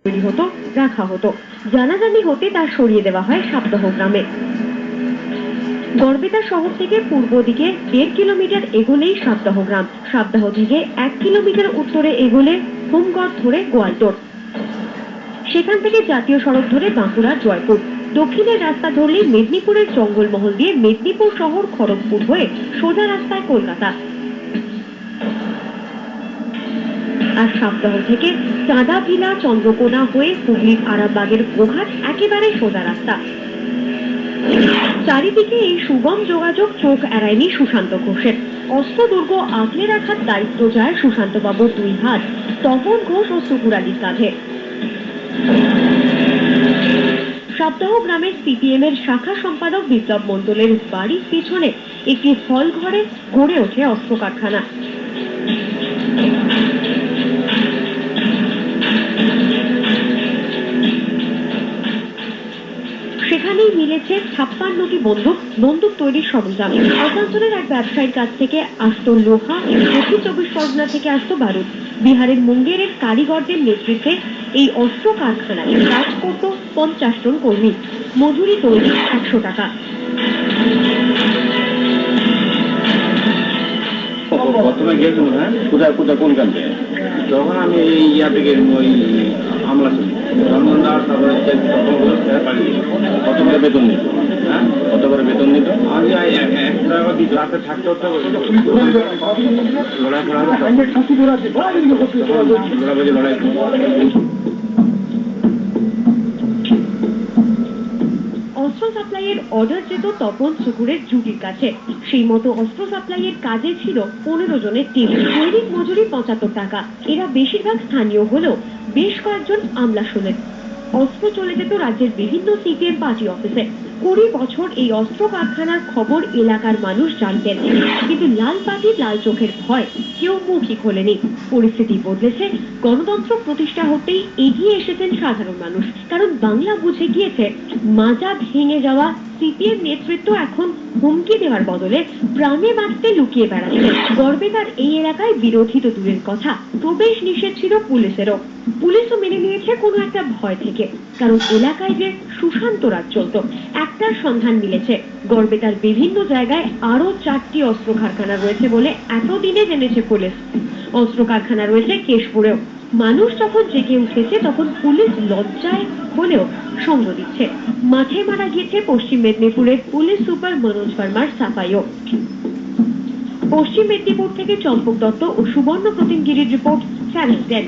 তৈরি হতো, রাখা হতো। জানাজানি হতে তা সরিয়ে দেওয়া হয় সাপ্তাহ গ্রামে। গড়বেতা শহর থেকে পূর্ব দিকে 1.5 কিলোমিটার এগোলেই সাপ্তাহ গ্রাম। সাপ্তাহ থেকে 1 কিলোমিটার উত্তরে এগোলে হোমগড় ধরে গোয়ালতোড়, সেখান থেকে জাতীয় সড়ক ধরে বাঁকুড়া জয়পুর, দক্ষিণের রাস্তা ধরলে মেদিনীপুরের জঙ্গলমহল দিয়ে মেদিনীপুর শহর খড়গপুর হয়ে সোজা রাস্তায় কলকাতা। আর সাপ্তাহ থেকে চাঁদাভিলা চন্দ্রকোনা হয়ে হুগলির আরামবাগের গোঘাট একেবারে সোজা রাস্তা। চারিদিকে এই সুগম যোগাযোগ চোখ এড়ায়নি সুশান্ত ঘোষের। অস্ত্র দুর্গ আগলে রাখার দায়িত্ব যায় সুশান্ত বাবুর 2 হাত, তপন ঘোষ ও সুকুর আলীর কাঁধে। সাপ্তাহ গ্রামের সিপিএম এর শাখা সম্পাদক বিপ্লব মণ্ডলের বাড়ির পিছনে একটি হল ঘরে গড়ে ওঠে অস্ত্র কারখানা। সেখানেই মিলেছে 56টি বন্দুক তৈরির সরঞ্জাম। আসানসোলের এক ব্যবসায়ীর কাছ থেকে আসতো লোহা, দক্ষিণ 24 পরগনা থেকে আসতো বারুদ। বিহারের মুঙ্গেরের কারিগরদের নেতৃত্বে এই অস্ত্র কারখানায় কাজ করত 50 জন কর্মী। মজুরি তৈরি 100 টাকা। প্রথমে গেছিলাম, হ্যাঁ, কোথায় কোথায় কোন কাজে? তখন আমি ইয়া থেকে ওই আমলা তারপরে কত করে বেতন নিত? হ্যাঁ, কত করে বেতন নিত? আমি 1 টাকা দিত, রাতে থাকতে হতো, লড়াই করা লড়াই। অস্ত্র সাপ্লাইয়ের অর্ডার যেত তপন সুকুরের জুটির কাছে। সেই মতো অস্ত্র সাপ্লাইয়ের কাজে ছিল 15 জনের টিম। দৈনিক মজুরি 75 টাকা। এরা বেশিরভাগ স্থানীয় হলেও বেশ কয়েকজন আমলা শোনেন। অস্ত্র চলে যেত রাজ্যের বিভিন্ন সিপিএম পার্টি অফিসে। 20 বছর এই অস্ত্র কারখানার খবর এলাকার মানুষ জানতেন, কিন্তু লাল পার্টির লাল চোখের ভয় কেউ মুখই খোলেনি। পরিস্থিতি বদলেছে। গণতন্ত্র প্রতিষ্ঠা হতেই এগিয়ে এসেছেন সাধারণ মানুষ, কারণ বাংলা বুঝে গিয়েছে মাজা ভেঙে যাওয়া সিপিএম নেতৃত্ব এখন হুমকি দেওয়ার বদলে প্রাণে বাঁচতে লুকিয়ে বেড়াচ্ছে। গড়বেতার এই এলাকায় বিরোধী তো দূরের কথা, প্রবেশ নিষেধ ছিল পুলিশেরও। পুলিশও মেনে নিয়েছে কোনো একটা ভয় থেকে, কারণ এলাকায় যে সুশান্ত রাজ চলত একটার সন্ধান মিলেছে। গড়বেতার বিভিন্ন জায়গায় আরো 4টি অস্ত্র কারখানা রয়েছে বলে এতদিনে জেনেছে পুলিশ। অস্ত্র কারখানা রয়েছে কেশপুরেও। মানুষ যখন জেগে উঠেছে তখন পুলিশ লজ্জায় হলেও সঙ্গ দিচ্ছে। মাঠে মারা গিয়েছে পশ্চিম মেদিনীপুরের পুলিশ সুপার মনোজ ভার্মার সাফাইও। পশ্চিম মেদিনীপুর থেকে চম্পক দত্ত ও সুবর্ণ প্রতিম গিরির রিপোর্ট, চ্যানেল 10।